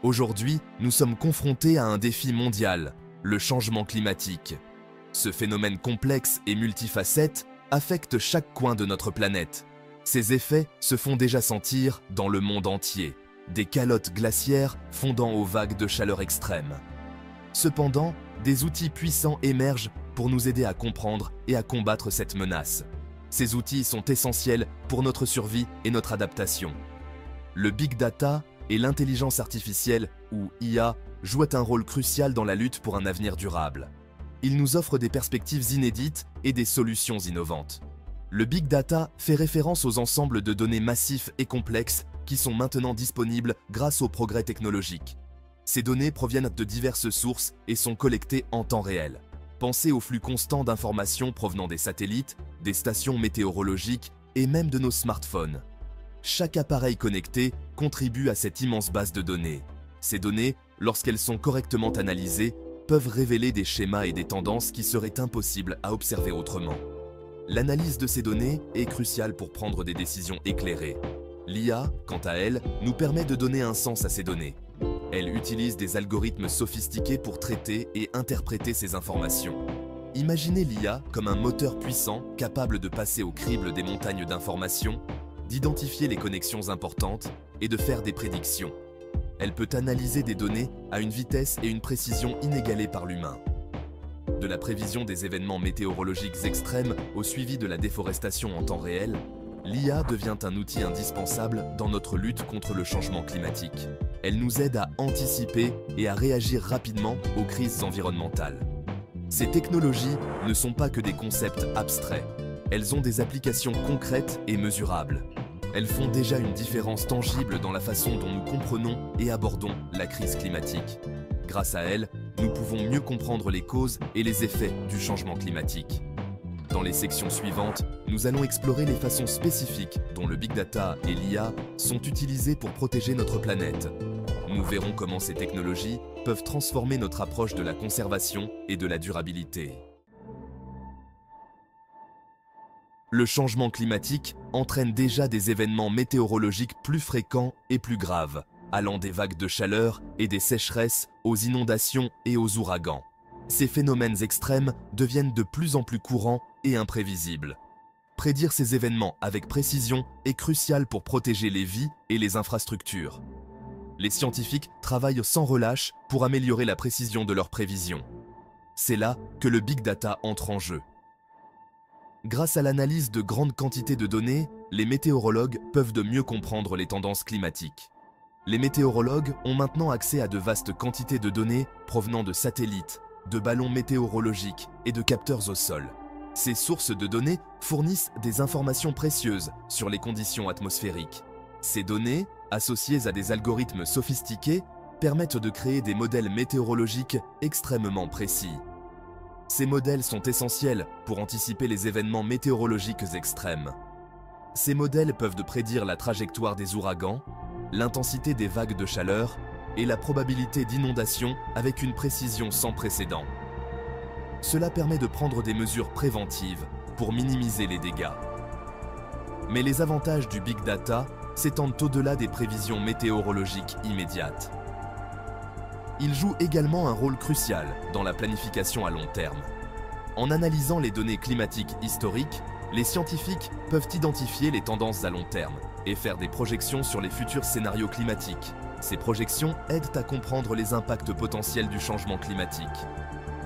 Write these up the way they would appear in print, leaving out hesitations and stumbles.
Aujourd'hui, nous sommes confrontés à un défi mondial, le changement climatique. Ce phénomène complexe et multifacette affecte chaque coin de notre planète. Ses effets se font déjà sentir dans le monde entier, des calottes glaciaires fondant aux vagues de chaleur extrême. Cependant, des outils puissants émergent pour nous aider à comprendre et à combattre cette menace. Ces outils sont essentiels pour notre survie et notre adaptation. Le Big Data et l'intelligence artificielle, ou IA, jouent un rôle crucial dans la lutte pour un avenir durable. Ils nous offrent des perspectives inédites et des solutions innovantes. Le Big Data fait référence aux ensembles de données massifs et complexes qui sont maintenant disponibles grâce aux progrès technologiques. Ces données proviennent de diverses sources et sont collectées en temps réel. Pensez au flux constant d'informations provenant des satellites, des stations météorologiques et même de nos smartphones. Chaque appareil connecté contribue à cette immense base de données. Ces données, lorsqu'elles sont correctement analysées, peuvent révéler des schémas et des tendances qui seraient impossibles à observer autrement. L'analyse de ces données est cruciale pour prendre des décisions éclairées. L'IA, quant à elle, nous permet de donner un sens à ces données. Elle utilise des algorithmes sophistiqués pour traiter et interpréter ces informations. Imaginez l'IA comme un moteur puissant capable de passer au crible des montagnes d'informations, d'identifier les connexions importantes et de faire des prédictions. Elle peut analyser des données à une vitesse et une précision inégalées par l'humain. De la prévision des événements météorologiques extrêmes au suivi de la déforestation en temps réel, l'IA devient un outil indispensable dans notre lutte contre le changement climatique. Elle nous aide à anticiper et à réagir rapidement aux crises environnementales. Ces technologies ne sont pas que des concepts abstraits. Elles ont des applications concrètes et mesurables. Elles font déjà une différence tangible dans la façon dont nous comprenons et abordons la crise climatique. Grâce à elles, nous pouvons mieux comprendre les causes et les effets du changement climatique. Dans les sections suivantes, nous allons explorer les façons spécifiques dont le Big Data et l'IA sont utilisés pour protéger notre planète. Nous verrons comment ces technologies peuvent transformer notre approche de la conservation et de la durabilité. Le changement climatique entraîne déjà des événements météorologiques plus fréquents et plus graves, allant des vagues de chaleur et des sécheresses aux inondations et aux ouragans. Ces phénomènes extrêmes deviennent de plus en plus courants et imprévisibles. Prédire ces événements avec précision est crucial pour protéger les vies et les infrastructures. Les scientifiques travaillent sans relâche pour améliorer la précision de leurs prévisions. C'est là que le Big Data entre en jeu. Grâce à l'analyse de grandes quantités de données, les météorologues peuvent de mieux comprendre les tendances climatiques. Les météorologues ont maintenant accès à de vastes quantités de données provenant de satellites, de ballons météorologiques et de capteurs au sol. Ces sources de données fournissent des informations précieuses sur les conditions atmosphériques. Ces données, associées à des algorithmes sophistiqués, permettent de créer des modèles météorologiques extrêmement précis. Ces modèles sont essentiels pour anticiper les événements météorologiques extrêmes. Ces modèles peuvent prédire la trajectoire des ouragans, l'intensité des vagues de chaleur et la probabilité d'inondation avec une précision sans précédent. Cela permet de prendre des mesures préventives pour minimiser les dégâts. Mais les avantages du Big Data s'étendent au-delà des prévisions météorologiques immédiates. Il joue également un rôle crucial dans la planification à long terme. En analysant les données climatiques historiques, les scientifiques peuvent identifier les tendances à long terme et faire des projections sur les futurs scénarios climatiques. Ces projections aident à comprendre les impacts potentiels du changement climatique.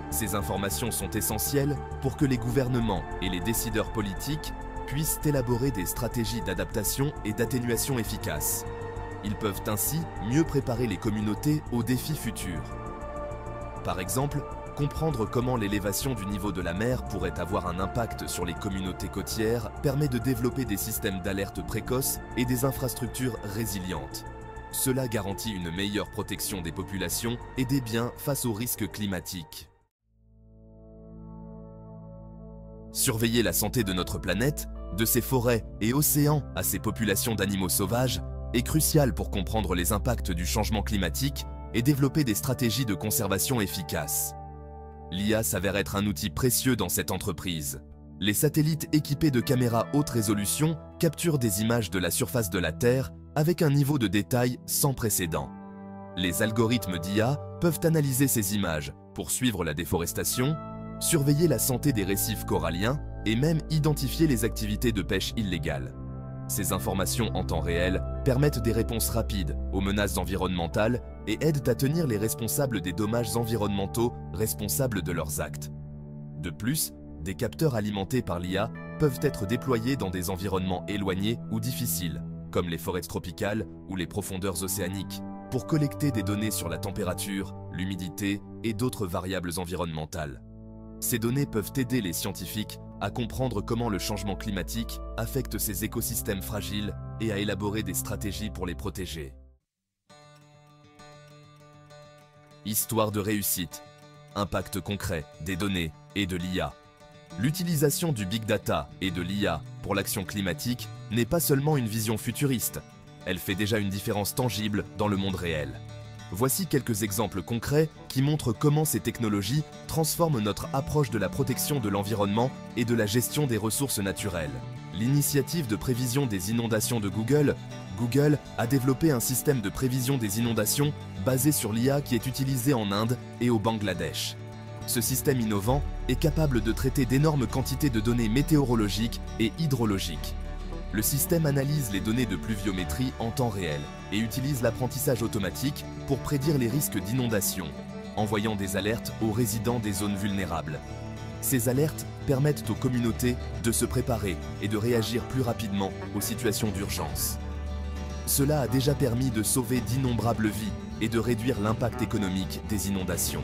Ces informations sont essentielles pour que les gouvernements et les décideurs politiques puissent élaborer des stratégies d'adaptation et d'atténuation efficaces. Ils peuvent ainsi mieux préparer les communautés aux défis futurs. Par exemple, comprendre comment l'élévation du niveau de la mer pourrait avoir un impact sur les communautés côtières permet de développer des systèmes d'alerte précoces et des infrastructures résilientes. Cela garantit une meilleure protection des populations et des biens face aux risques climatiques. Surveiller la santé de notre planète, de ses forêts et océans à ses populations d'animaux sauvages, est crucial pour comprendre les impacts du changement climatique et développer des stratégies de conservation efficaces. L'IA s'avère être un outil précieux dans cette entreprise. Les satellites équipés de caméras haute résolution capturent des images de la surface de la Terre avec un niveau de détail sans précédent. Les algorithmes d'IA peuvent analyser ces images pour suivre la déforestation, surveiller la santé des récifs coralliens et même identifier les activités de pêche illégales. Ces informations en temps réel permettent des réponses rapides aux menaces environnementales et aident à tenir les responsables des dommages environnementaux responsables de leurs actes. De plus, des capteurs alimentés par l'IA peuvent être déployés dans des environnements éloignés ou difficiles, comme les forêts tropicales ou les profondeurs océaniques, pour collecter des données sur la température, l'humidité et d'autres variables environnementales. Ces données peuvent aider les scientifiques à comprendre comment le changement climatique affecte ces écosystèmes fragiles et à élaborer des stratégies pour les protéger. Histoire de réussite. Impact concret des données et de l'IA. L'utilisation du Big Data et de l'IA pour l'action climatique n'est pas seulement une vision futuriste, elle fait déjà une différence tangible dans le monde réel. Voici quelques exemples concrets qui montrent comment ces technologies transforment notre approche de la protection de l'environnement et de la gestion des ressources naturelles. L'initiative de prévision des inondations de Google a développé un système de prévision des inondations basé sur l'IA qui est utilisé en Inde et au Bangladesh. Ce système innovant est capable de traiter d'énormes quantités de données météorologiques et hydrologiques. Le système analyse les données de pluviométrie en temps réel et utilise l'apprentissage automatique pour prédire les risques d'inondation, envoyant des alertes aux résidents des zones vulnérables. Ces alertes permettent aux communautés de se préparer et de réagir plus rapidement aux situations d'urgence. Cela a déjà permis de sauver d'innombrables vies et de réduire l'impact économique des inondations.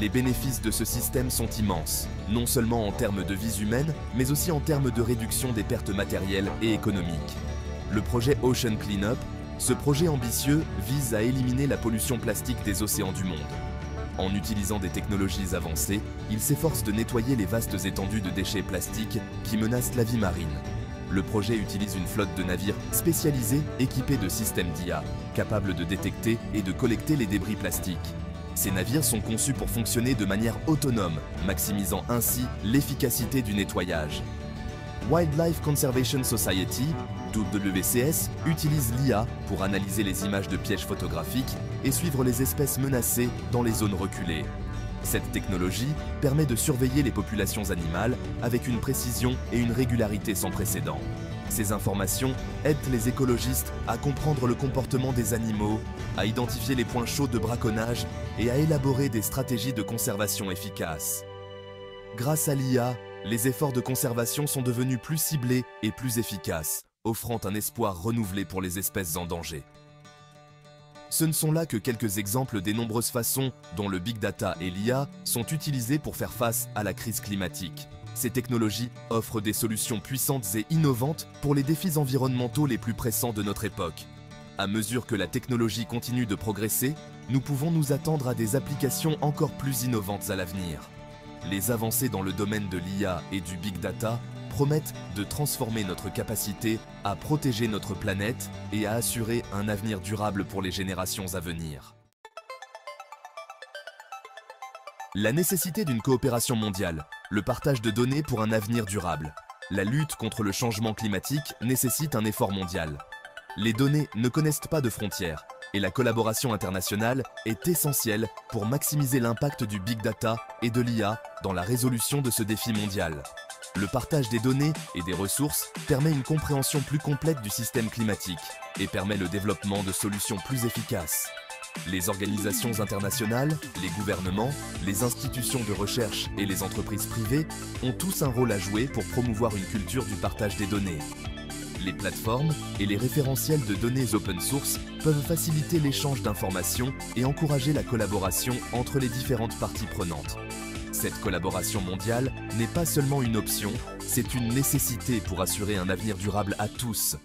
Les bénéfices de ce système sont immenses, non seulement en termes de vies humaines, mais aussi en termes de réduction des pertes matérielles et économiques. Le projet Ocean Cleanup, ce projet ambitieux vise à éliminer la pollution plastique des océans du monde. En utilisant des technologies avancées, il s'efforce de nettoyer les vastes étendues de déchets plastiques qui menacent la vie marine. Le projet utilise une flotte de navires spécialisés équipés de systèmes d'IA, capables de détecter et de collecter les débris plastiques. Ces navires sont conçus pour fonctionner de manière autonome, maximisant ainsi l'efficacité du nettoyage. Wildlife Conservation Society, WCS, utilise l'IA pour analyser les images de pièges photographiques et suivre les espèces menacées dans les zones reculées. Cette technologie permet de surveiller les populations animales avec une précision et une régularité sans précédent. Ces informations aident les écologistes à comprendre le comportement des animaux, à identifier les points chauds de braconnage et à élaborer des stratégies de conservation efficaces. Grâce à l'IA, les efforts de conservation sont devenus plus ciblés et plus efficaces, offrant un espoir renouvelé pour les espèces en danger. Ce ne sont là que quelques exemples des nombreuses façons dont le Big Data et l'IA sont utilisés pour faire face à la crise climatique. Ces technologies offrent des solutions puissantes et innovantes pour les défis environnementaux les plus pressants de notre époque. À mesure que la technologie continue de progresser, nous pouvons nous attendre à des applications encore plus innovantes à l'avenir. Les avancées dans le domaine de l'IA et du Big Data promettent de transformer notre capacité à protéger notre planète et à assurer un avenir durable pour les générations à venir. La nécessité d'une coopération mondiale, le partage de données pour un avenir durable. La lutte contre le changement climatique nécessite un effort mondial. Les données ne connaissent pas de frontières et la collaboration internationale est essentielle pour maximiser l'impact du Big Data et de l'IA dans la résolution de ce défi mondial. Le partage des données et des ressources permet une compréhension plus complète du système climatique et permet le développement de solutions plus efficaces. Les organisations internationales, les gouvernements, les institutions de recherche et les entreprises privées ont tous un rôle à jouer pour promouvoir une culture du partage des données. Les plateformes et les référentiels de données open source peuvent faciliter l'échange d'informations et encourager la collaboration entre les différentes parties prenantes. Cette collaboration mondiale n'est pas seulement une option, c'est une nécessité pour assurer un avenir durable à tous.